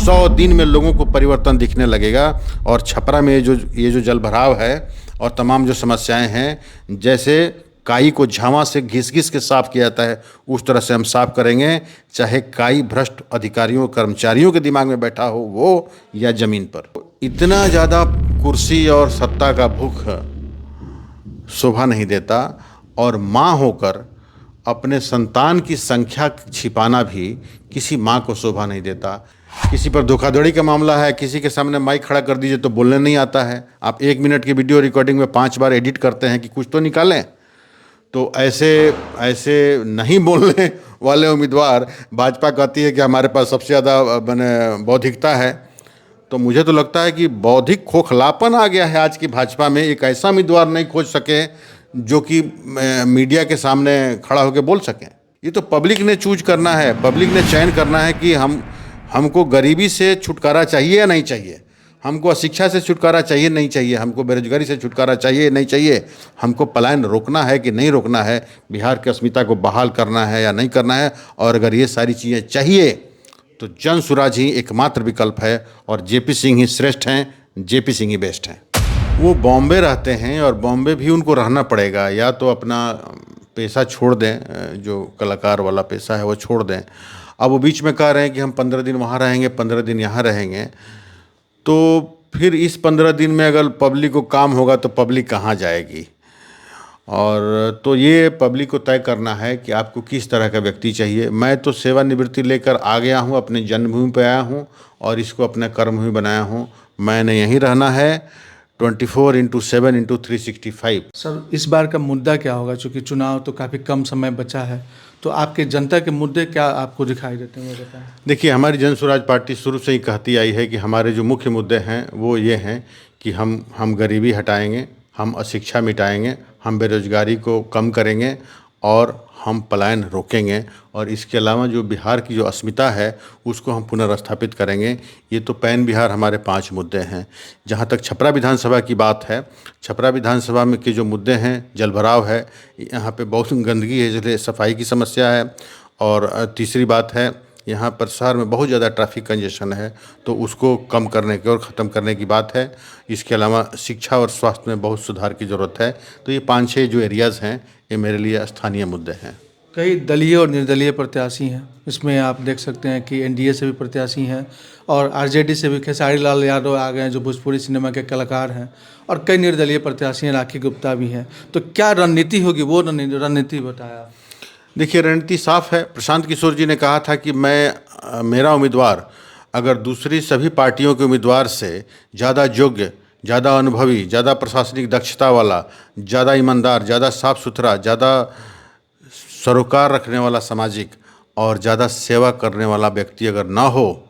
100 दिन में लोगों को परिवर्तन दिखने लगेगा। और छपरा में ये जो जल भराव है और तमाम जो समस्याएं हैं, जैसे काई को झावा से घिस घिस के साफ किया जाता है, उस तरह से हम साफ करेंगे, चाहे काई भ्रष्ट अधिकारियों कर्मचारियों के दिमाग में बैठा हो वो या जमीन पर। इतना ज़्यादा कुर्सी और सत्ता का भूख शोभा नहीं देता, और माँ होकर अपने संतान की संख्या छिपाना भी किसी माँ को शोभा नहीं देता। किसी पर धोखाधड़ी का मामला है, किसी के सामने माइक खड़ा कर दीजिए तो बोलने नहीं आता है। आप 1 मिनट की वीडियो रिकॉर्डिंग में 5 बार एडिट करते हैं कि कुछ तो निकालें। तो ऐसे नहीं बोलने वाले उम्मीदवार, भाजपा कहती है कि हमारे पास सबसे ज़्यादा मैंने बौद्धिकता है। तो मुझे तो लगता है कि बौद्धिक खोखलापन आ गया है आज की भाजपा में। एक ऐसा उम्मीदवार नहीं खोज सके जो कि मीडिया के सामने खड़ा होकर बोल सकें। ये तो पब्लिक ने चूज करना है, पब्लिक ने चयन करना है कि हमको गरीबी से छुटकारा चाहिए या नहीं चाहिए, हमको अशिक्षा से छुटकारा चाहिए नहीं चाहिए, हमको बेरोजगारी से छुटकारा चाहिए नहीं चाहिए, हमको पलायन रोकना है कि नहीं रोकना है, बिहार की अस्मिता को बहाल करना है या नहीं करना है। और अगर ये सारी चीज़ें चाहिए तो जन स्वराज ही एकमात्र विकल्प है, और जेपी सिंह ही श्रेष्ठ हैं, जेपी सिंह ही बेस्ट हैं। वो बॉम्बे रहते हैं और बॉम्बे भी उनको रहना पड़ेगा, या तो अपना पैसा छोड़ दें, जो कलाकार वाला पैसा है वो छोड़ दें। अब वो बीच में कह रहे हैं कि हम 15 दिन वहाँ रहेंगे, 15 दिन यहाँ रहेंगे, तो फिर इस 15 दिन में अगर पब्लिक को काम होगा तो पब्लिक कहाँ जाएगी। और तो ये पब्लिक को तय करना है कि आपको किस तरह का व्यक्ति चाहिए। मैं तो सेवानिवृत्ति लेकर आ गया हूँ, अपनी जन्मभूमि पर आया हूँ और इसको अपना कर्मभूमि बनाया हूँ। मैंने यहीं रहना है 24/7/365। सर, इस बार का मुद्दा क्या होगा? चूँकि चुनाव तो काफ़ी कम समय बचा है, तो आपके जनता के मुद्दे क्या आपको दिखाई देते हैं, वो बताएं। देखिए, हमारी जन स्वराज पार्टी शुरू से ही कहती आई है कि हमारे जो मुख्य मुद्दे हैं वो ये हैं कि हम गरीबी हटाएंगे, हम अशिक्षा मिटाएंगे, हम बेरोजगारी को कम करेंगे और हम पलायन रोकेंगे, और इसके अलावा जो बिहार की जो अस्मिता है उसको हम पुनर्स्थापित करेंगे। ये तो पैन बिहार हमारे 5 मुद्दे हैं। जहाँ तक छपरा विधानसभा की बात है, छपरा विधानसभा में के जो मुद्दे हैं, जलभराव है, यहाँ पे बहुत गंदगी है, इसलिए सफाई की समस्या है, और तीसरी बात है यहाँ पर शहर में बहुत ज़्यादा ट्रैफिक कंजेशन है, तो उसको कम करने की और ख़त्म करने की बात है। इसके अलावा शिक्षा और स्वास्थ्य में बहुत सुधार की ज़रूरत है। तो ये 5-6 जो एरियाज़ हैं ये मेरे लिए स्थानीय मुद्दे हैं। कई दलीय और निर्दलीय प्रत्याशी हैं, इसमें आप देख सकते हैं कि एनडीए से भी प्रत्याशी हैं और आरजेडी से भी खेसारी लाल यादव आ गए हैं जो भोजपुरी सिनेमा के कलाकार हैं, और कई निर्दलीय प्रत्याशी हैं, राखी गुप्ता भी हैं। तो क्या रणनीति होगी, वो रणनीति बताया। देखिए, रणनीति साफ है। प्रशांत किशोर जी ने कहा था कि मेरा उम्मीदवार अगर दूसरी सभी पार्टियों के उम्मीदवार से ज़्यादा योग्य, ज़्यादा अनुभवी, ज़्यादा प्रशासनिक दक्षता वाला, ज़्यादा ईमानदार, ज़्यादा साफ सुथरा, ज़्यादा सरोकार रखने वाला सामाजिक और ज़्यादा सेवा करने वाला व्यक्ति अगर ना हो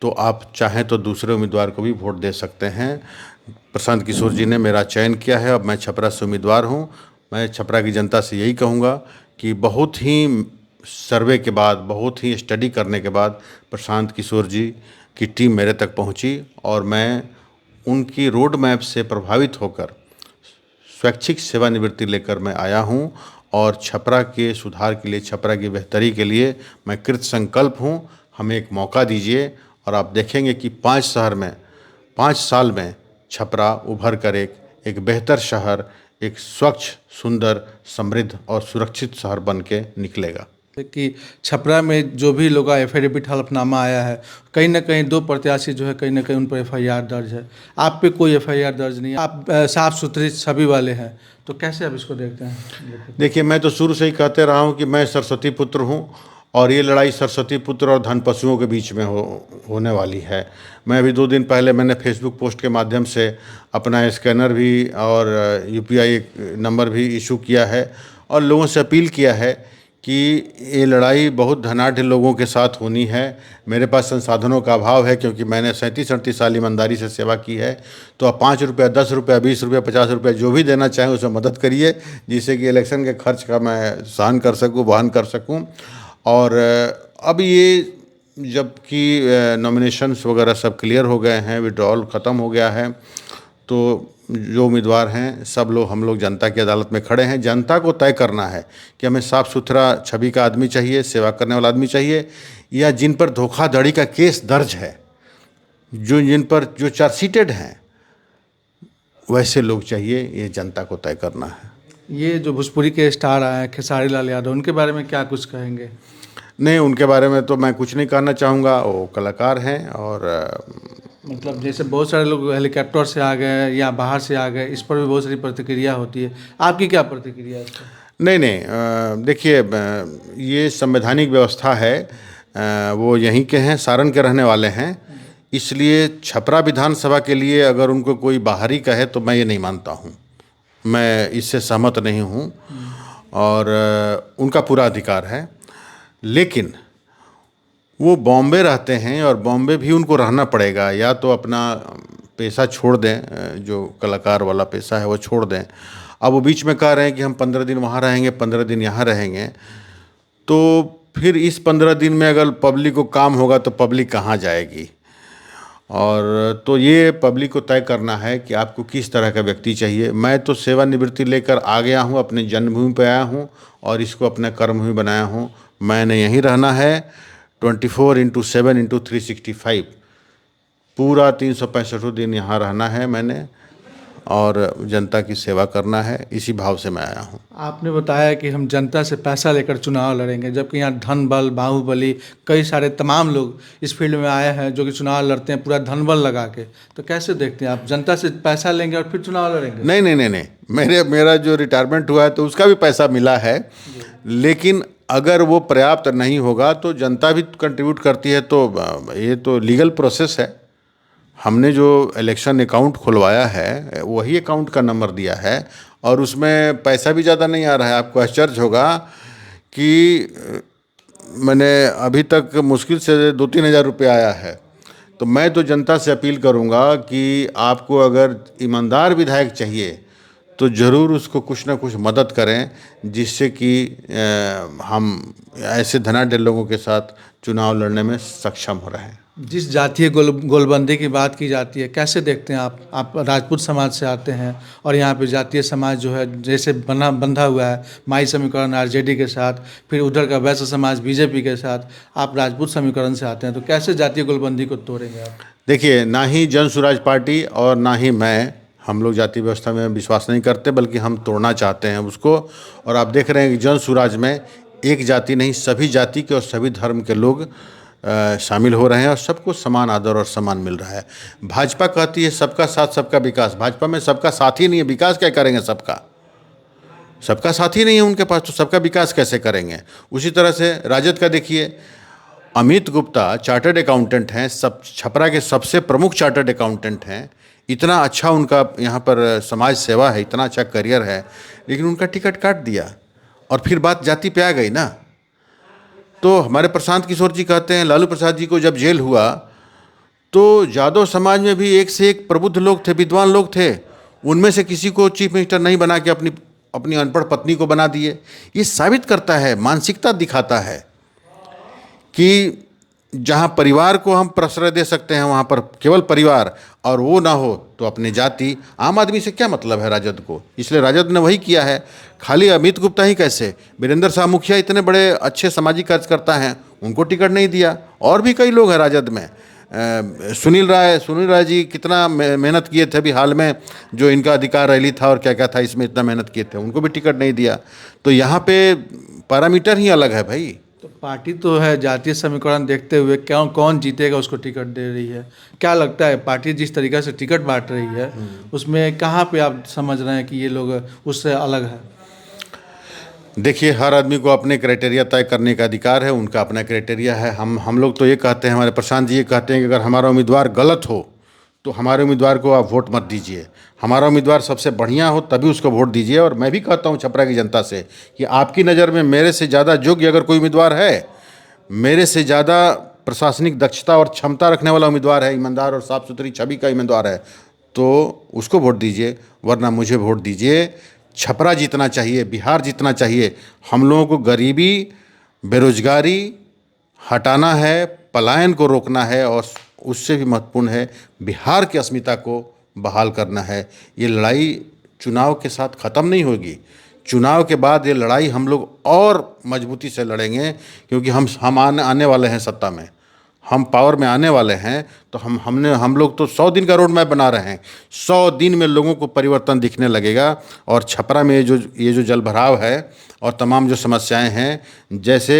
तो आप चाहें तो दूसरे उम्मीदवार को भी वोट दे सकते हैं। प्रशांत किशोर जी ने मेरा चयन किया है, अब मैं छपरा से उम्मीदवार हूँ। मैं छपरा की जनता से यही कहूँगा कि बहुत ही सर्वे के बाद, बहुत ही स्टडी करने के बाद प्रशांत किशोर जी की टीम मेरे तक पहुँची, और मैं उनकी रोड मैप से प्रभावित होकर स्वैच्छिक सेवानिवृत्ति लेकर मैं आया हूँ, और छपरा के सुधार के लिए, छपरा की बेहतरी के लिए मैं कृत संकल्प हूँ। हमें एक मौका दीजिए और आप देखेंगे कि 5 साल में छपरा उभर कर एक बेहतर शहर, एक स्वच्छ, सुंदर, समृद्ध और सुरक्षित शहर बन के निकलेगा। कि छपरा में जो भी लोग एफिडेविट हलफनामा आया है, कहीं ना कहीं 2 प्रत्याशी जो है कहीं ना कहीं उन पर एफआईआर दर्ज है, आप पे कोई एफआईआर दर्ज नहीं है, आप साफ सुथरी छवि वाले हैं, तो कैसे आप इसको देखते हैं? देखिए, मैं तो शुरू से ही कहते रहा हूँ कि मैं सरस्वती पुत्र हूँ, और ये लड़ाई सरस्वती पुत्र और धन पशुओं के बीच में होने वाली है। मैं अभी 2 दिन पहले मैंने फेसबुक पोस्ट के माध्यम से अपना स्कैनर भी और यूपीआई नंबर भी इशू किया है, और लोगों से अपील किया है कि ये लड़ाई बहुत धनाढ़ लोगों के साथ होनी है। मेरे पास संसाधनों का अभाव है, क्योंकि मैंने 37-38 साल ईमानदारी से सेवा की है। तो आप 5 रुपये, 10 रुपये, 20 रुपये, 50 रुपये जो भी देना चाहें उसमें मदद करिए, जिससे कि इलेक्शन के खर्च का मैं सहन कर सकूँ, वहन कर सकूँ। और अब ये जबकि नॉमिनेशंस वगैरह सब क्लियर हो गए हैं, विड्रॉल ख़त्म हो गया है, तो जो उम्मीदवार हैं सब लोग, हम लोग जनता की अदालत में खड़े हैं। जनता को तय करना है कि हमें साफ़ सुथरा छवि का आदमी चाहिए, सेवा करने वाला आदमी चाहिए, या जिन पर धोखाधड़ी का केस दर्ज है जो जिन पर जो चार्जशीटेड हैं वैसे लोग चाहिए, ये जनता को तय करना है। ये जो भोजपुरी के स्टार आए हैं खेसारी लाल यादव, उनके बारे में क्या कुछ कहेंगे? नहीं, उनके बारे में तो मैं कुछ नहीं कहना चाहूँगा, वो कलाकार हैं और मतलब जैसे बहुत सारे लोग हेलीकॉप्टर से आ गए या बाहर से आ गए, इस पर भी बहुत सारी प्रतिक्रिया होती है, आपकी क्या प्रतिक्रिया है इस पर? नहीं नहीं, देखिए, ये संवैधानिक व्यवस्था है, वो यहीं के हैं, सारण के रहने वाले हैं, इसलिए छपरा विधानसभा के लिए अगर उनको कोई बाहरी कहे तो मैं ये नहीं मानता हूँ, मैं इससे सहमत नहीं हूँ और उनका पूरा अधिकार है। लेकिन वो बॉम्बे रहते हैं और बॉम्बे भी उनको रहना पड़ेगा, या तो अपना पेशा छोड़ दें, जो कलाकार वाला पेशा है वो छोड़ दें। अब वो बीच में कह रहे हैं कि हम 15 दिन वहाँ रहेंगे, 15 दिन यहाँ रहेंगे, तो फिर इस 15 दिन में अगर पब्लिक को काम होगा तो पब्लिक कहाँ जाएगी? और तो ये पब्लिक को तय करना है कि आपको किस तरह का व्यक्ति चाहिए। मैं तो सेवानिवृत्ति लेकर आ गया हूँ, अपने जन्मभूमि पर आया हूँ और इसको अपना कर्मभूमि बनाया हूँ। मैंने यहीं रहना है 24/7/365, पूरा 365 दिन यहाँ रहना है मैंने और जनता की सेवा करना है, इसी भाव से मैं आया हूँ। आपने बताया कि हम जनता से पैसा लेकर चुनाव लड़ेंगे, जबकि यहाँ धन बल, बाहुबली, कई सारे तमाम लोग इस फील्ड में आए हैं जो कि चुनाव लड़ते हैं पूरा धन बल लगा के। तो कैसे देखते हैं आप, जनता से पैसा लेंगे और फिर चुनाव लड़ेंगे? नहीं नहीं नहीं नहीं, मेरा जो रिटायरमेंट हुआ है तो उसका भी पैसा मिला है, लेकिन अगर वो पर्याप्त नहीं होगा तो जनता भी कंट्रीब्यूट करती है, तो ये तो लीगल प्रोसेस है। हमने जो इलेक्शन अकाउंट खुलवाया है वही अकाउंट का नंबर दिया है और उसमें पैसा भी ज़्यादा नहीं आ रहा है। आपको आश्चर्य होगा कि मैंने अभी तक मुश्किल से 2-3 हज़ार रुपये आया है। तो मैं तो जनता से अपील करूंगा कि आपको अगर ईमानदार विधायक चाहिए तो ज़रूर उसको कुछ ना कुछ मदद करें, जिससे कि हम ऐसे धनाढ्य लोगों के साथ चुनाव लड़ने में सक्षम हो रहे हैं। जिस जातीय गोलबंदी की बात की जाती है, कैसे देखते हैं आप राजपूत समाज से आते हैं और यहाँ पे जातीय समाज जो है जैसे बंधा हुआ है माई समीकरण आरजेडी के साथ, फिर उधर का वैश्य समाज बीजेपी के साथ, आप राजपूत समीकरण से आते हैं, तो कैसे जातीय गोलबंदी को तोड़ेंगे आप? देखिए, ना ही जन सुराज पार्टी और ना ही मैं, हम लोग जाति व्यवस्था में विश्वास नहीं करते, बल्कि हम तोड़ना चाहते हैं उसको। और आप देख रहे हैं कि जन सुराज में एक जाति नहीं, सभी जाति के और सभी धर्म के लोग शामिल हो रहे हैं और सबको समान आदर और सम्मान मिल रहा है। भाजपा कहती है सबका साथ सबका विकास, भाजपा में सबका साथ ही नहीं है, विकास क्या करेंगे? सबका साथ ही नहीं है उनके पास, तो सबका विकास कैसे करेंगे? उसी तरह से राजद का देखिए, अमित गुप्ता चार्टर्ड अकाउंटेंट हैं, सब छपरा के सबसे प्रमुख चार्टर्ड अकाउंटेंट हैं, इतना अच्छा उनका यहाँ पर समाज सेवा है, इतना अच्छा करियर है, लेकिन उनका टिकट काट दिया और फिर बात जाति पे आ गई ना। तो हमारे प्रशांत किशोर जी कहते हैं लालू प्रसाद जी को जब जेल हुआ तो यादव समाज में भी एक से एक प्रबुद्ध लोग थे, विद्वान लोग थे, उनमें से किसी को चीफ मिनिस्टर नहीं बना के अपनी अनपढ़ पत्नी को बना दिए। ये साबित करता है, मानसिकता दिखाता है कि जहाँ परिवार को हम प्रश्रय दे सकते हैं वहाँ पर केवल परिवार, और वो ना हो तो अपनी जाति। आम आदमी से क्या मतलब है राजद को? इसलिए राजद ने वही किया है। खाली अमित गुप्ता ही कैसे, वीरेंद्र शाह मुखिया इतने बड़े अच्छे सामाजिक कार्यकर्ता हैं, उनको टिकट नहीं दिया। और भी कई लोग हैं राजद में, सुनील राय जी कितना मेहनत किए थे अभी हाल में, जो इनका अधिकार रैली था और क्या क्या था, इसमें इतना मेहनत किए थे, उनको भी टिकट नहीं दिया। तो यहाँ पे पैरामीटर ही अलग है भाई। तो पार्टी तो है, जातीय समीकरण देखते हुए कौन जीतेगा उसको टिकट दे रही है। क्या लगता है पार्टी जिस तरीके से टिकट बांट रही है उसमें कहाँ पे आप समझ रहे हैं कि ये लोग उससे अलग है? देखिए, हर आदमी को अपने क्राइटेरिया तय करने का अधिकार है, उनका अपना क्राइटेरिया है। हम लोग तो ये कहते हैं, हमारे प्रशांत जी ये कहते हैं कि अगर हमारा उम्मीदवार गलत हो तो हमारे उम्मीदवार को आप वोट मत दीजिए, हमारा उम्मीदवार सबसे बढ़िया हो तभी उसको वोट दीजिए। और मैं भी कहता हूँ छपरा की जनता से कि आपकी नज़र में मेरे से ज़्यादा योग्य अगर कोई उम्मीदवार है, मेरे से ज़्यादा प्रशासनिक दक्षता और क्षमता रखने वाला उम्मीदवार है, ईमानदार और साफ़ सुथरी छवि का उम्मीदवार है, तो उसको वोट दीजिए, वरना मुझे वोट दीजिए। छपरा जीतना चाहिए, बिहार जीतना चाहिए। हम लोगों को गरीबी, बेरोजगारी हटाना है, पलायन को रोकना है, और उससे भी महत्वपूर्ण है बिहार की अस्मिता को बहाल करना है। ये लड़ाई चुनाव के साथ ख़त्म नहीं होगी, चुनाव के बाद ये लड़ाई हम लोग और मजबूती से लड़ेंगे, क्योंकि हम आने वाले हैं सत्ता में। हम पावर में आने वाले हैं तो हम लोग तो 100 दिन का रोड मैप बना रहे हैं। 100 दिन में लोगों को परिवर्तन दिखने लगेगा। और छपरा में ये जो जल भराव है और तमाम जो समस्याएं हैं, जैसे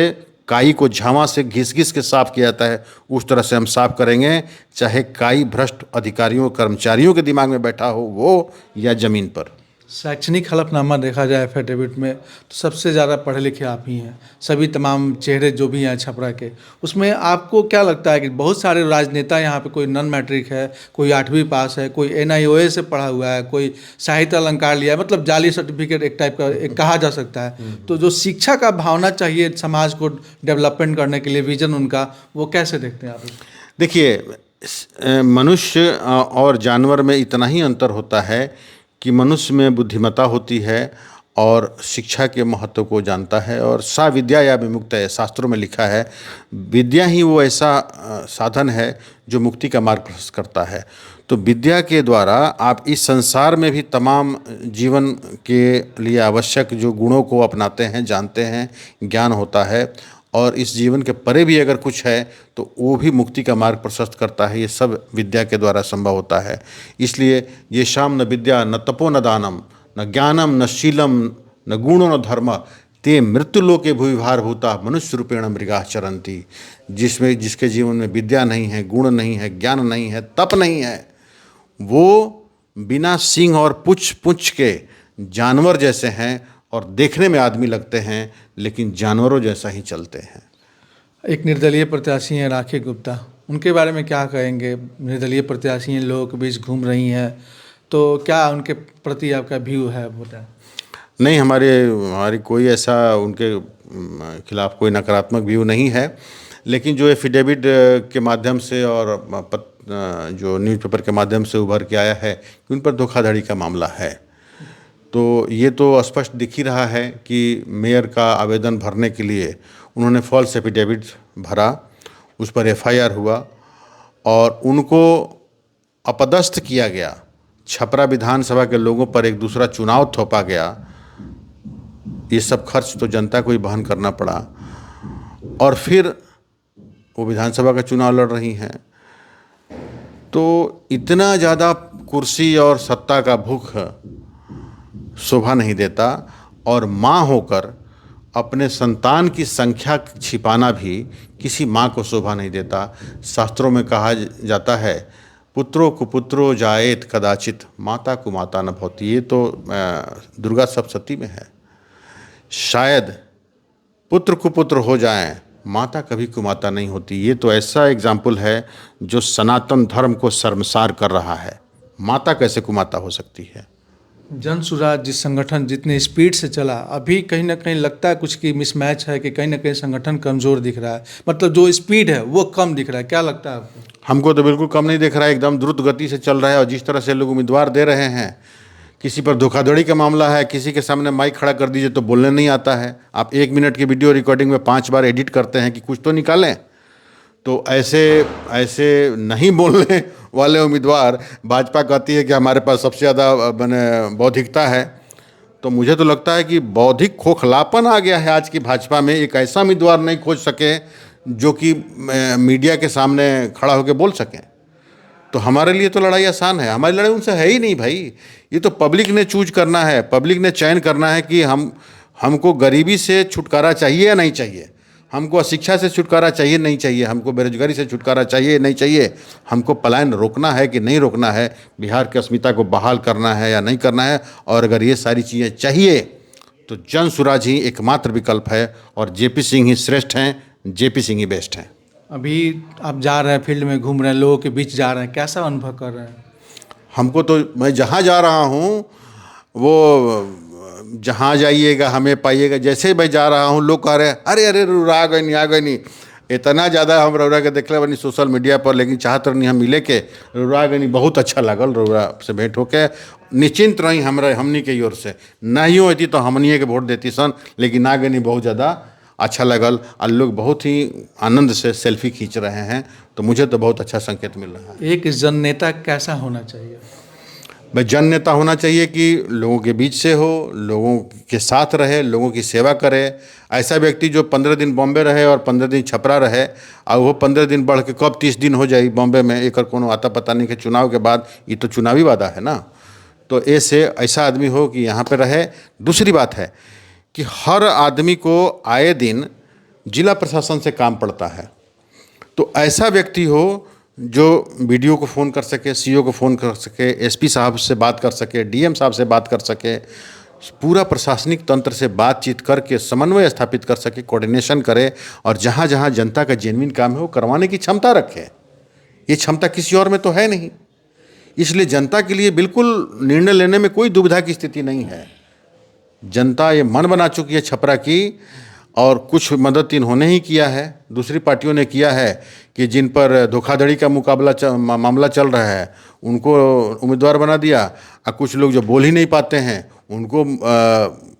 काई को झावा से घिस घिस के साफ किया जाता है, उस तरह से हम साफ करेंगे, चाहे काई भ्रष्ट अधिकारियों कर्मचारियों के दिमाग में बैठा हो वो या ज़मीन पर। शैक्षणिक हलफनामा देखा जाए एफिडेविट में तो सबसे ज़्यादा पढ़े लिखे आप ही हैं, सभी तमाम चेहरे जो भी हैं छपरा के। उसमें आपको क्या लगता है कि बहुत सारे राजनेता यहाँ पे, कोई नॉन मैट्रिक है, कोई 8वीं पास है, कोई NIOA से पढ़ा हुआ है, कोई साहित्य अलंकार लिया है, मतलब जाली सर्टिफिकेट एक टाइप का एक कहा जा सकता है। तो जो शिक्षा का भावना चाहिए समाज को डेवलपमेंट करने के लिए, विजन उनका, वो कैसे देखते हैं आप? देखिए, मनुष्य और जानवर में इतना ही अंतर होता है कि मनुष्य में बुद्धिमत्ता होती है और शिक्षा के महत्व को जानता है। और सा विद्या या विमुक्त है, शास्त्रों में लिखा है, विद्या ही वो ऐसा साधन है जो मुक्ति का मार्ग प्रशस्त करता है। तो विद्या के द्वारा आप इस संसार में भी तमाम जीवन के लिए आवश्यक जो गुणों को अपनाते हैं, जानते हैं, ज्ञान होता है। और इस जीवन के परे भी अगर कुछ है तो वो भी मुक्ति का मार्ग प्रशस्त करता है। ये सब विद्या के द्वारा संभव होता है। इसलिए ये शाम न विद्या न तपो न दानम न ज्ञानम न शीलम न गुणो न धर्म ते मृत्युलोके भूविभार भूता मनुष्य रूपेण मृगाः चरन्ति। जिसके जीवन में विद्या नहीं है, गुण नहीं है, ज्ञान नहीं है, तप नहीं है, वो बिना सींग और पुछ के जानवर जैसे हैं और देखने में आदमी लगते हैं लेकिन जानवरों जैसा ही चलते हैं। एक निर्दलीय प्रत्याशी हैं राखी गुप्ता, उनके बारे में क्या कहेंगे? निर्दलीय प्रत्याशी हैं, लोगों के बीच घूम रही हैं, तो क्या उनके प्रति आपका व्यू है बताएं? नहीं, हमारी कोई ऐसा उनके खिलाफ कोई नकारात्मक व्यू नहीं है। लेकिन जो एफिडेविट के माध्यम से और जो न्यूज़पेपर के माध्यम से उभर के आया है कि उन पर धोखाधड़ी का मामला है, तो ये तो स्पष्ट दिख ही रहा है कि मेयर का आवेदन भरने के लिए उन्होंने फॉल्स एफिडेविट भरा, उस पर FIR हुआ और उनको अपदस्थ किया गया। छपरा विधानसभा के लोगों पर एक दूसरा चुनाव थोपा गया। ये सब खर्च तो जनता को ही वहन करना पड़ा और फिर वो विधानसभा का चुनाव लड़ रही हैं। तो इतना ज़्यादा कुर्सी और सत्ता का भूख शोभा नहीं देता। और माँ होकर अपने संतान की संख्या छिपाना भी किसी माँ को शोभा नहीं देता। शास्त्रों में कहा जाता है, पुत्रो कुपुत्रो जायेत कदाचित माता कुमाता न भवति। ये तो दुर्गा सप्तशती में है। शायद पुत्र कुपुत्र हो जाएं, माता कभी कुमाता नहीं होती। ये तो ऐसा एग्जाम्पल है जो सनातन धर्म को शर्मसार कर रहा है। माता कैसे कुमाता हो सकती है? जन सुराज जिस संगठन जितने स्पीड से चला, अभी कहीं ना कहीं लगता है कुछ की मिसमैच है कि कहीं ना कहीं संगठन कमज़ोर दिख रहा है, मतलब जो स्पीड है वो कम दिख रहा है। क्या लगता है आपको? हमको तो बिल्कुल कम नहीं दिख रहा है, एकदम द्रुत गति से चल रहा है। और जिस तरह से लोग उम्मीदवार दे रहे हैं, किसी पर धोखाधड़ी का मामला है, किसी के सामने माइक खड़ा कर दीजिए तो बोलने नहीं आता है। आप 1 मिनट की वीडियो रिकॉर्डिंग में 5 बार एडिट करते हैं कि कुछ तो निकालें। तो ऐसे नहीं बोलने वाले उम्मीदवार, भाजपा कहती है कि हमारे पास सबसे ज़्यादा बौद्धिकता है। तो मुझे तो लगता है कि बौद्धिक खोखलापन आ गया है आज की भाजपा में। एक ऐसा उम्मीदवार नहीं खोज सके जो कि मीडिया के सामने खड़ा होकर बोल सकें। तो हमारे लिए तो लड़ाई आसान है, हमारी लड़ाई उनसे है ही नहीं भाई। ये तो पब्लिक ने चूज करना है, पब्लिक ने चयन करना है कि हमको गरीबी से छुटकारा चाहिए या नहीं चाहिए, हमको अशिक्षा से छुटकारा चाहिए नहीं चाहिए, हमको बेरोजगारी से छुटकारा चाहिए नहीं चाहिए, हमको पलायन रोकना है कि नहीं रोकना है, बिहार की अस्मिता को बहाल करना है या नहीं करना है। और अगर ये सारी चीज़ें चाहिए तो जन सुराज ही एकमात्र विकल्प है। और JP सिंह ही श्रेष्ठ हैं, JP सिंह ही बेस्ट हैं। अभी आप जा रहे हैं, फील्ड में घूम रहे हैं, लोगों के बीच जा रहे हैं, कैसा अनुभव कर रहे हैं? हमको तो, मैं जहाँ जा रहा हूँ वो जहाँ जाइएगा हमें पाइएगा। जैसे मैं जा रहा हूँ लोग कह रहे हैं अरे अरे रुरा गए नहीं, आ गए नहीं। इतना ज़्यादा हम रौरा के देखले बनी सोशल मीडिया पर, लेकिन चाहत नहीं हम मिले के रुरा गए नहीं। बहुत अच्छा लगल रौरा से भेंट होके। निश्चिंत रही हमनी के ओर से, नहीं होती तो हमनिए के वोट देती सन, लेकिन आ गए नहीं, बहुत ज़्यादा अच्छा लगल। और लोग बहुत ही आनंद से सेल्फी खींच रहे हैं, तो मुझे तो बहुत अच्छा संकेत मिल रहा है। एक जन नेता कैसा होना चाहिए? भाई जन नेता होना चाहिए कि लोगों के बीच से हो, लोगों के साथ रहे, लोगों की सेवा करे। ऐसा व्यक्ति जो 15 दिन बॉम्बे रहे और 15 दिन छपरा रहे, और वो 15 दिन बढ़ के कब 30 दिन हो जाए बॉम्बे में, एक कोनो आता पता नहीं कि चुनाव के बाद, ये तो चुनावी वादा है ना। तो ऐसे ऐसा आदमी हो कि यहाँ पे रहे। दूसरी बात है कि हर आदमी को आए दिन जिला प्रशासन से काम पड़ता है, तो ऐसा व्यक्ति हो जो बीडीओ को फ़ोन कर सके, सीईओ को फ़ोन कर सके, एसपी साहब से बात कर सके, डीएम साहब से बात कर सके, पूरा प्रशासनिक तंत्र से बातचीत करके समन्वय स्थापित कर सके, कोऑर्डिनेशन करे, और जहाँ जहाँ जनता का जेन्युइन काम है वो करवाने की क्षमता रखे। ये क्षमता किसी और में तो है नहीं। इसलिए जनता के लिए बिल्कुल निर्णय लेने में कोई दुविधा की स्थिति नहीं है। जनता ये मन बना चुकी है छपरा की, और कुछ मदद इन्होंने ही किया है, दूसरी पार्टियों ने किया है कि जिन पर धोखाधड़ी का मामला चल रहा है उनको उम्मीदवार बना दिया, और कुछ लोग जो बोल ही नहीं पाते हैं उनको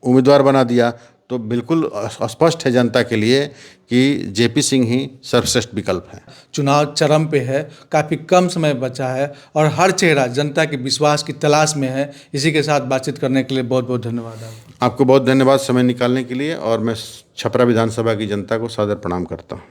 उम्मीदवार बना दिया। तो बिल्कुल स्पष्ट है जनता के लिए कि जेपी सिंह ही सर्वश्रेष्ठ विकल्प है। चुनाव चरम पे है, काफ़ी कम समय बचा है और हर चेहरा जनता के विश्वास की तलाश में है। इसी के साथ बातचीत करने के लिए बहुत बहुत धन्यवाद आपको बहुत धन्यवाद समय निकालने के लिए, और मैं छपरा विधानसभा की जनता को सादर प्रणाम करता हूँ।